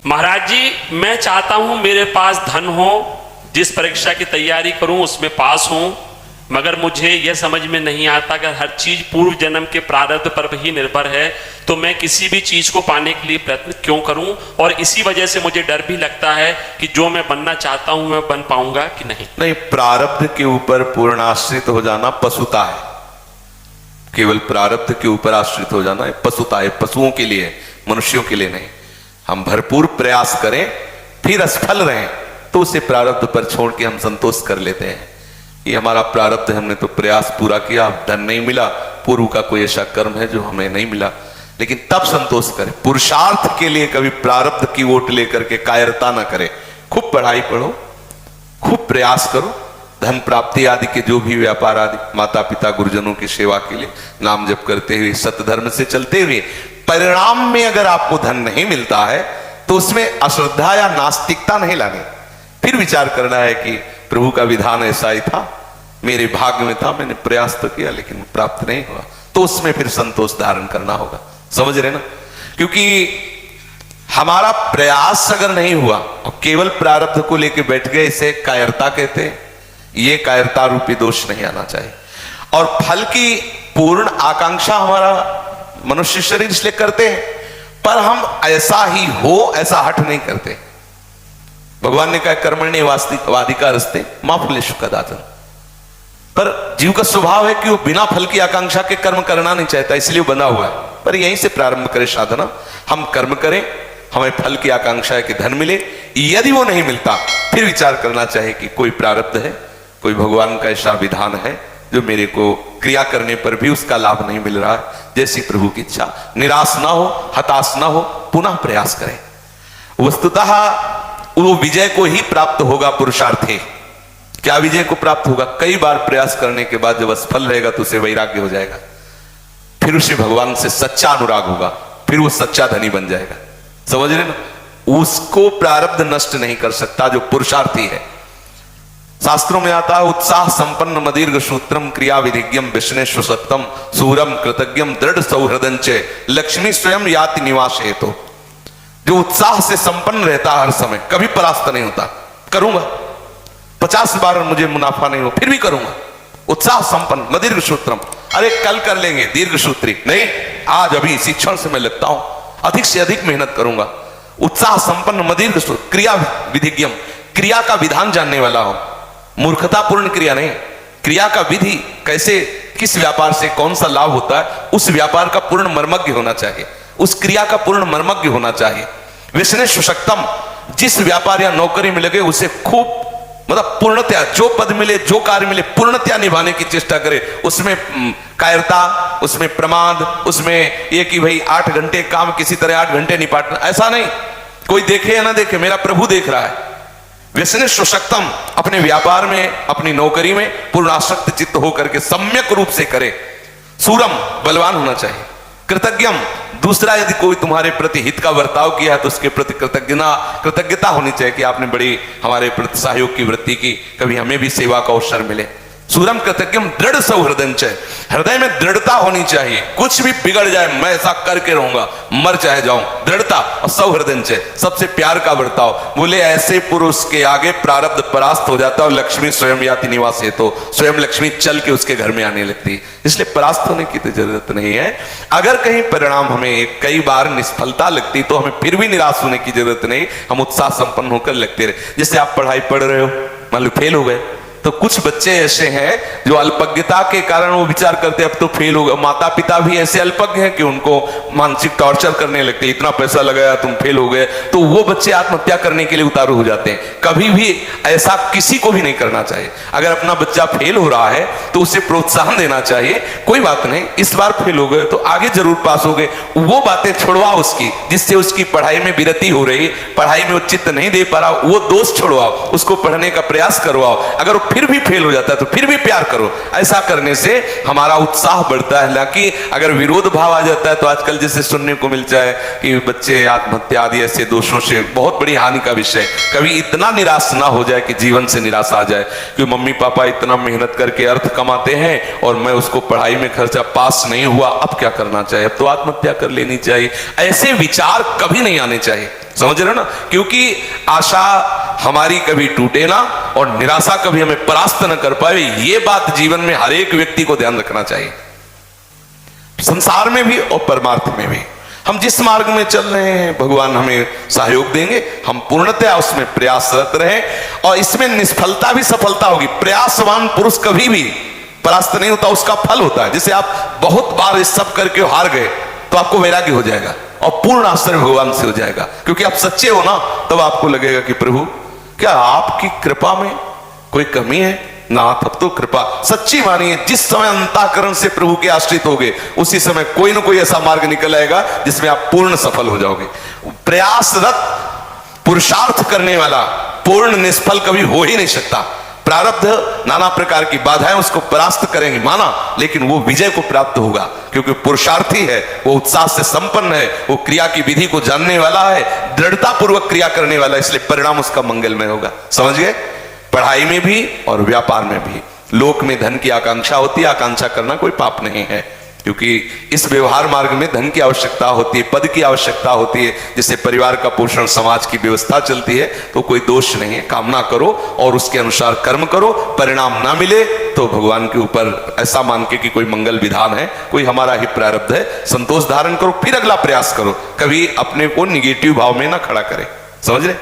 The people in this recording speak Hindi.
महाराज जी, मैं चाहता हूं मेरे पास धन हो, जिस परीक्षा की तैयारी करूं उसमें पास हूं, मगर मुझे यह समझ में नहीं आता कि हर चीज पूर्व जन्म के प्रारब्ध पर ही निर्भर है, तो मैं किसी भी चीज को पाने के लिए प्रयत्न क्यों करूं? और इसी वजह से मुझे डर भी लगता है कि जो मैं बनना चाहता हूं मैं बन पाऊंगा कि नहीं। नहीं, प्रारब्ध के ऊपर पूर्ण आश्रित हो जाना पशुता है। केवल प्रारब्ध के ऊपर आश्रित हो जाना पशुता है, पशुओं के लिए, मनुष्यों के लिए नहीं। हम भरपूर प्रयास करें फिर असफल रहें तो उसे प्रारब्ध पर छोड़ के हम संतोष कर लेते हैं। ये हमारा प्रारब्ध है, हमने तो प्रयास पूरा किया, धन नहीं मिला, पूर्व का कोई ऐसा कर्म है जो हमें नहीं मिला, लेकिन तब संतोष करें। पुरुषार्थ के लिए कभी प्रारब्ध की वोट लेकर के कायरता ना करें। खूब पढ़ाई पढ़ो, खूब प्रयास करो, धन प्राप्ति आदि के जो भी व्यापार आदि, माता पिता गुरुजनों की सेवा के लिए नाम जप करते हुए, सतधर्म से चलते हुए, परिणाम में अगर आपको धन नहीं मिलता है तो उसमें अश्रद्धा या नास्तिकता नहीं लानी। फिर विचार करना है कि प्रभु का विधान ऐसा ही था, मेरे भाग्य में था, मैंने प्रयास तो किया लेकिन प्राप्त नहीं हुआ, तो उसमें फिर संतोष धारण करना होगा। समझ रहे ना? क्योंकि हमारा प्रयास अगर नहीं हुआ और केवल प्रारब्ध को लेकर बैठ गए, इसे कायरता कहते हैं। ये कायरता रूपी दोष नहीं आना चाहिए। और फल की पूर्ण आकांक्षा हमारा मनुष्य शरीर इसलिए करते हैं, पर हम ऐसा ही हो ऐसा हट नहीं करते। भगवान ने कहा कर्मण्य वाधिका रस्ते मां फलेषु कदाचन। पर जीव का स्वभाव है कि वो बिना फल की आकांक्षा के कर्म करना नहीं चाहता, इसलिए बना हुआ है। पर यहीं से प्रारंभ करें साधना, हम कर्म करें, हमें फल की आकांक्षा है कि धन मिले। यदि वो नहीं मिलता फिर विचार करना चाहिए कि कोई प्रारब्ध है, कोई भगवान का ऐसा विधान है जो मेरे को क्रिया करने पर भी उसका लाभ नहीं मिल रहा है, जैसी प्रभु की इच्छा। निराश ना हो, हताश ना हो, पुनः प्रयास करें। वस्तुतः वो विजय को ही प्राप्त होगा पुरुषार्थी। क्या विजय को प्राप्त होगा? कई बार प्रयास करने के बाद जब असफल रहेगा तो उसे वैराग्य हो जाएगा, फिर उसे भगवान से सच्चा अनुराग होगा, फिर वो सच्चा धनी बन जाएगा। समझ रहे ना? उसको प्रारब्ध नष्ट नहीं कर सकता जो पुरुषार्थी है। शास्त्रों में आता है उत्साह संपन्न मदीर्घ सूत्रम क्रिया विधिज्ञम विष्णेश्व सत्तम सूरम कृतज्ञम दृढ़ सौहृदंचे लक्ष्मी स्वयं याति निवास हेतु। जो उत्साह से संपन्न रहता हर समय, कभी परास्त नहीं होता। करूंगा 50 बार मुझे मुनाफा नहीं हो फिर भी करूंगा। उत्साह संपन्न मदीर्घ सूत्रम, अरे कल कर लेंगे, दीर्घ सूत्री नहीं, आज अभी इसी क्षण से मैं लगता हूं, अधिक से अधिक मेहनत करूंगा। उत्साह संपन्न मदीर्घ सूत्र क्रिया विधिज्ञम, क्रिया का विधान जानने वाला हो, मूर्खतापूर्ण क्रिया नहीं, क्रिया का विधि कैसे, किस व्यापार से कौन सा लाभ होता है, उस व्यापार का पूर्ण मर्मज्ञ होना चाहिए, उस क्रिया का पूर्ण मर्मज्ञ होना चाहिए। विष्णु सुशक्तम, जिस व्यापार या नौकरी में लगे उसे खूब मतलब पूर्णतया, जो पद मिले, जो कार्य मिले, पूर्णतया निभाने की चेष्टा करे। उसमें कायरता, उसमें प्रमाद, उसमें ये कि भाई 8 घंटे काम किसी तरह 8 घंटे निपाटना, ऐसा नहीं। कोई देखे या ना देखे, मेरा प्रभु देख रहा है। व्यसने सुशक्तम, अपने व्यापार में, अपनी नौकरी में पूर्ण आसक्त चित्त होकर के सम्यक रूप से करे। सूरम, बलवान होना चाहिए। कृतज्ञम, दूसरा यदि कोई तुम्हारे प्रति हित का बर्ताव किया है तो उसके प्रति कृतज्ञता होनी चाहिए कि आपने बड़ी हमारे प्रति सहयोग की वृत्ति की, कभी हमें भी सेवा का अवसर मिले। सूरम कृतज्ञम दृढ़ सौहृदंच, हृदय में दृढ़ता होनी चाहिए। कुछ भी बिगड़ जाए मैं ऐसा करके रहूंगा, मर चाहे जाऊं, दृढ़ता। और सौहृदंच, सबसे प्यार का बर्ताव। बोले ऐसे पुरुष के आगे प्रारब्ध परास्त हो जाता है और लक्ष्मी स्वयं याति निवास है, तो स्वयं लक्ष्मी चल के उसके घर में आने लगती है। इसलिए परास्त होने की तो जरूरत नहीं है। अगर कहीं परिणाम हमें कई बार निष्फलता लगती तो हमें फिर भी निराश होने की जरूरत नहीं, हम उत्साह संपन्न होकर लगते रहे। जैसे आप पढ़ाई पढ़ रहे हो, मान लो फेल हो गए, तो कुछ बच्चे ऐसे हैं जो अल्पज्ञता के कारण वो विचार करते अब तो फेल हो गए। माता पिता भी ऐसे अल्पज्ञ हैं कि उनको मानसिक टॉर्चर करने लगते, इतना पैसा लगाया तुम फेल हो गए, तो वो बच्चे आत्महत्या करने के लिए उतारू हो जाते हैं। कभी भी ऐसा किसी को भी नहीं करना चाहिए। अगर अपना बच्चा फेल हो रहा है तो उसे प्रोत्साहन देना चाहिए, कोई बात नहीं, इस बार फेल हो गए तो आगे जरूर पास हो गए। वो बातें छुड़वाओ उसकी, जिससे उसकी पढ़ाई में विरति हो रही, पढ़ाई में वो चित्त नहीं दे पा रहा, वो दोष छुड़वाओ, उसको पढ़ने का प्रयास करवाओ। अगर फिर भी फेल हो जाता है तो फिर भी प्यार करो। ऐसा करने से हमारा उत्साह बढ़ता है। हालांकि अगर विरोध भाव आ जाता है तो आजकल जैसे सुनने को मिलता है कि बच्चे आत्महत्या आदि ऐसे दोषों से, बहुत बड़ी हानि का विषय। कभी इतना निराश ना हो जाए कि जीवन से निराश आ जाए कि मम्मी पापा इतना मेहनत करके अर्थ कमाते हैं और मैं उसको पढ़ाई में खर्चा, पास नहीं हुआ, अब क्या करना चाहिए, अब तो आत्महत्या कर लेनी चाहिए। ऐसे विचार कभी नहीं आने चाहिए। समझ रहे हो ना? क्योंकि आशा हमारी कभी टूटे ना और निराशा कभी हमें परास्त न कर पाए, ये बात जीवन में हर एक व्यक्ति को ध्यान रखना चाहिए, संसार में भी और परमार्थ में भी। हम जिस मार्ग में चल रहे हैं भगवान हमें सहयोग देंगे, हम पूर्णतया उसमें प्रयासरत रहें और इसमें निष्फलता भी सफलता होगी। प्रयासवान पुरुष कभी भी परास्त नहीं होता, उसका फल होता है। जैसे आप बहुत बार इस सब करके हार गए तो आपको वैराग्य हो जाएगा और पूर्ण आश्रय भगवान से हो जाएगा, क्योंकि आप सच्चे हो ना, तब आपको लगेगा कि प्रभु क्या आपकी कृपा में कोई कमी है? नाथ अब तो कृपा सच्ची मानिए, जिस समय अंतःकरण से प्रभु के आश्रित होगे उसी समय कोई ना कोई ऐसा मार्ग निकल आएगा जिसमें आप पूर्ण सफल हो जाओगे। प्रयासरत पुरुषार्थ करने वाला पूर्ण निष्फल कभी हो ही नहीं सकता। प्रारब्ध नाना प्रकार की बाधाएं उसको परास्त करेंगे माना, लेकिन वो विजय को प्राप्त होगा, क्योंकि पुरुषार्थी है, वो उत्साह से संपन्न है, वो क्रिया की विधि को जानने वाला है, दृढ़ता पूर्वक क्रिया करने वाला है, इसलिए परिणाम उसका मंगलमय होगा। समझ गए? पढ़ाई में भी और व्यापार में भी। लोक में धन की आकांक्षा होती है, आकांक्षा करना कोई पाप नहीं है, क्योंकि इस व्यवहार मार्ग में धन की आवश्यकता होती है, पद की आवश्यकता होती है, जिससे परिवार का पोषण, समाज की व्यवस्था चलती है, तो कोई दोष नहीं है। कामना करो और उसके अनुसार कर्म करो, परिणाम ना मिले तो भगवान के ऊपर ऐसा मान के कि कोई मंगल विधान है, कोई हमारा ही प्रारब्ध है, संतोष धारण करो, फिर अगला प्रयास करो। कभी अपने को निगेटिव भाव में ना खड़ा करे। समझ रहे?